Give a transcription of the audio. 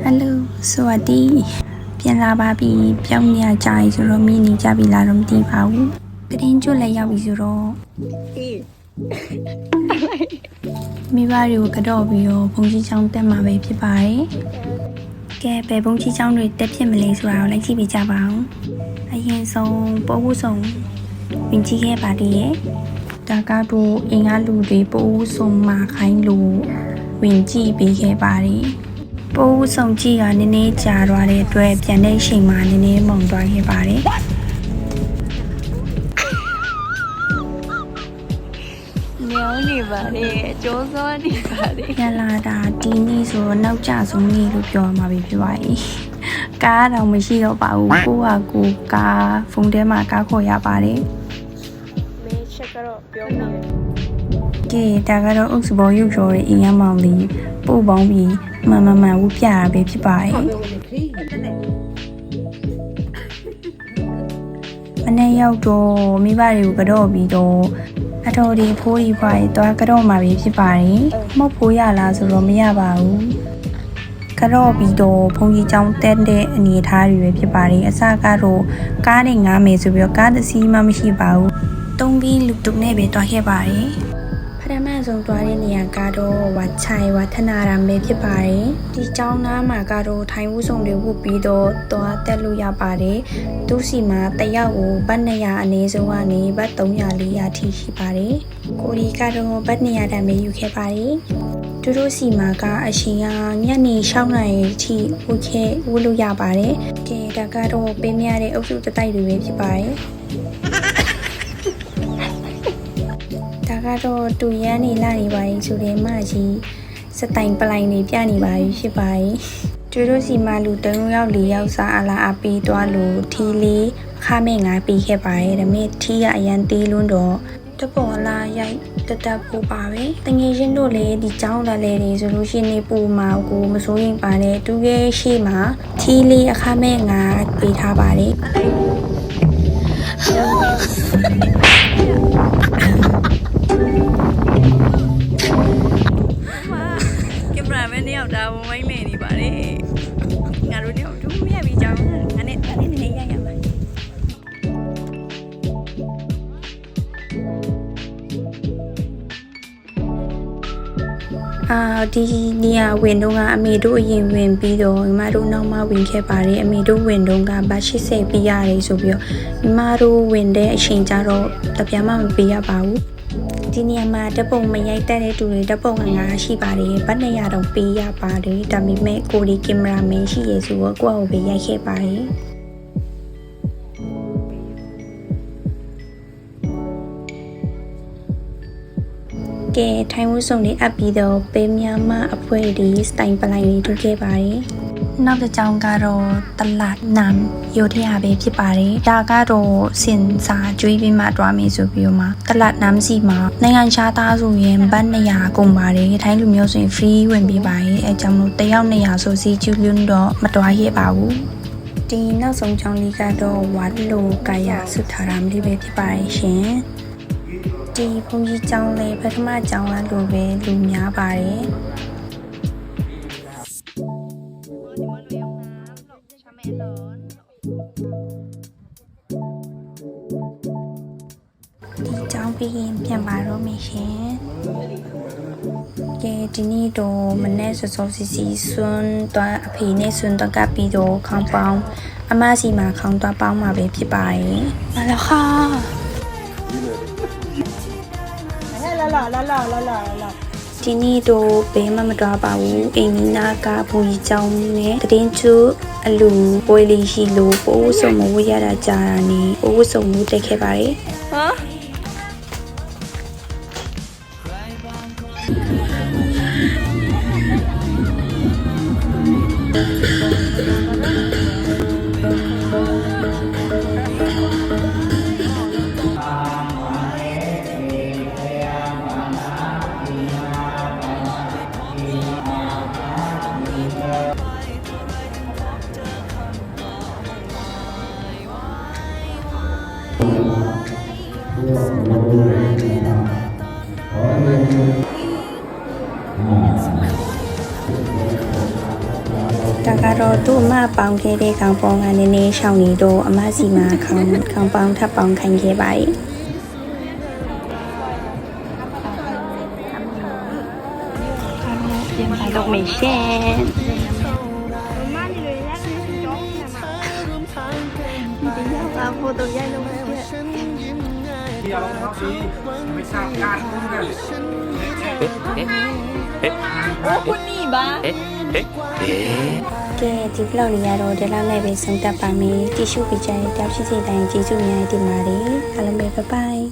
Hello สวัสดีပြန်လာပါပြီပြောင်းနေကြပြီဆိုတော့မင်းနေကြပြီလားတော့မသိပါဘူးတရင်ကျွတ်လည်းရောက်ပြီဆိုတော့မိဘတွေကိုကတော့ပြီးတော့ဘုံကြီးချောင်းတက်မှာပဲဖြစ်ပါတယ်ကဲဘယ်ဘုံကြီးချောင်းတွေတက်ဖြစ်မလဲဆိုတာကိုလိုက်ကြည့်ပြကြပါဦးအရင်ဆုံးပိုးဝဆုံဝင်ကြည့်ခဲ့ပါသေးရဲ့ဒါကတော့အင်္ဂါလူတွေပိုးဝဆုံမှာခိုင်းလို့ဝင်ကြည့်ပေးခဲ့ပါတယ်ပိုးဆုံကြည့်ကနည်းနည်းကြာသွားတဲ့အတွက်ပြန်တဲ့အချိန်မှာနည်းနည်းမုံသွားခဲ့ပါတယ်ညောင်းနေပါလေအကျိုးစောနေပါလေ ရလာတာဒီနေ့ဆိုတော့နောက်ကျဆုံးနေ့လို့ပြောမှာပဲဖြစ်ပါ၏ကားတော့မရှိတော့ပါဘူးကိုကကိုကားဖုန်းထဲမှာကားခေါ်ရပါတယ်မင်းချက်ကတော့ပြောနေတယ်ကဲဒါကတော့အုပ်စဘောရုပ်ရော်ရဲ့အင်ရမောင်လေးပို့ပေါင်းပြီးမန်ဝူပြတာပဲဖြစ်ပါ၏မနေ့ရောက်တော့မိဘတွေကိုကတော့ပြီးတော့အတော်ဒီဖိုးဒီဖွားရီသွားကတော့မှာပဲဖြစ်ပါတယ်မဟုတ်ဖိုးရလားဆိုတော့မရပါဘူးကတော့ပြီးတော့ဘုံကြီးကျောင်းတက်တဲ့အနေအထားတွေပဲဖြစ်ပါတယ်အစကတော့ကားနဲ့ငားမယ်ဆိုပြီးတော့ကားတစ်စီးမှမရှိပါဘူးတုံးပြီးလူတုံနဲ့ပဲတွားခဲ့ပါတယ်ပထမဆုံးတွားတဲ့နေရာကတော့ဝါချိုင်ဝါထနာရံပဲဖြစ်ပါတယ်ဒီကျောင်းသားမှာကတော့ထိုင်ဝူးဆောင်တွေဝတ်ပြီးတော့တွားတက်လို့ရပါတယ်သူစီမှာတယောက်ကိုဘတ်200အနည်းဆုံးကနေဘတ်300 400ထိရှိပါတယ်ကိုဒီကတော့ဘတ်200တန်ပဲယူခဲ့ပါတယ်သူတို့စီမှာကအရှင်ကညနေ6နာရီထိဝတ်လို့ရပါတယ်ကဲဒါကတော့ပေးမြတဲ့အုပ်စုတတိုက်တွေပဲဖြစ်ပါတယ်ဒါကတော့တူရန်နေလာနေပါရင်ဆိုတဲ့မကြီးစတိုင်ပလိုင်နေပြနေပါပြီဖြစ်ပါရဲ့သူတို့စီမှာလူ3ယောက်4ယောက်စားအလားအပေးသွားလို့ထီလေးခါမဲ့9ပေးခဲ့ပါရဲ့ဒါပေမဲ့ထီကအရန်သေးလွန်းတော့တပေါ်လာရိုက်တက်ဖို့ပါပဲတငယ်ချင်းတို့လည်းဒီကျောင်းလာလေနေဆိုလို့ရှိနေပူမှာကိုမစိုးရင်ပါနဲ့သူရဲ့ရှေ့မှာထီလေးအခါမဲ့9ပေးထားပါတယ်ကင်မရာမန်တယောက်ဒါဝိုင်းနေနေပါလေငါတို့เนี่ยဒူးမြက်ပြီးကြောင်းငါနဲ့နည်းရရမှာဒီနေရာဝင်တော့ကအမေတို့အရင်ဝင်ပြီးတော့ညီမတို့နောက်မှဝင်ခဲ့ပါတယ်အမေတို့ဝင်တော့ကဘတ်80ပြရတယ်ဆိုပြီးတော့ညီမတို့ဝင်တဲ့အချိန်ကျတော့တပြားမှမပေးရပါဘူးဒီနေရာမှာဓပုံမရိုက်တတ်တဲ့သူတွေဓပုံငါရှိပါတယ်ဘတ်200တော့ပေးရပါတယ်ဒါပေမဲ့ကိုဒီကင်မရာမန်ရှိရဆိုတော့ကိုယ့်အကိုပဲရိုက်ခဲ့ပါတယ်ကဲထိုင်ဝူးစုံလေးအပ်ပြီးတော့ပေးများအဖွဲဒီစတိုင်ပလိုင်လေးထုတ်ခဲ့ပါတယ်နောက်တစ်ကြောင်းကတော့တလတ်နမ်ရိုထရပဲဖြစ်ပါတယ်ဒါကတော့စင်စာကျွေးပြီးမှတွားမယ်ဆိုပြီးတော့မှတလတ်နမ်စီမှာနိုင်ငံခြားသားဆိုရင်ဘတ်200ကုန်ပါတယ်ထိုင်းလူမျိုးဆိုရင် free ဝင်ပေးပါတယ်အဲကြောင့်မို့တယောက်200ဆိုစီကျူးလွန်းတော့မတွားရပါဘူးဒီနောက်ဆုံးကြောင်းလေးကတော့ဝါလိုကာယာစုထားရမ်လေးပဲဖြစ်ပါတယ်ရှင်ဒီဘုံကြီးကျောင်းလေးပထမကျောင်းလိုပဲလူများပါတယ်ဒီကျောင်းပြီးရင်ပြန်ပါတော့မယ်ရှင်ကဲဒီနေ့တော့မနေ့စောစီစွန်းတော့အဖေနဲ့စွန်းတော့ကပ်ပြီးတော့ခေါင်းပေါင်းအမစီမှာခေါင်းတော့ပေါင်းမှာပဲဖြစ်ပါတယ်မလာခါလာဒီနေ့တော့ဘယ်မှမတွားပါဘူးအိမ်နီးနားကဘုံကြီးကျောင်းနဲ့တရင်ချူအလူပွဲလေးရှိလို့ပိုးစုံမဝရတာကြာတာနေပိုးစုံမှုတက်ခဲ့ပါတယ်ဟာဒါ ကတော့သူ့အမပေါင်းခဲ့တဲ့ခေါင်းပေါင်းကနည်းနည်းရှောင်နေတော့အမစီမှာခေါင်းပေါင်းထပ်ပေါင်းခိုင်းခဲ့ပါတယ်ပြန်လာတော့မယ်ရှင်လာဖို့တော့ရိုက်လို့မယ် เดี๋ยวเราดีไม่ทราบการพูดกัน โอ้คุณนี่บ้า ကဲဒီ vlog လေးကတော့ဒီလောက်နဲ့ပဲဆုံးသက်ပါမယ်ကြည့်ရှုပေးကြတဲ့တောက်ရှိစီတိုင်းကျေးဇူးများတင်ပါတယ်အားလုံးပဲ bye bye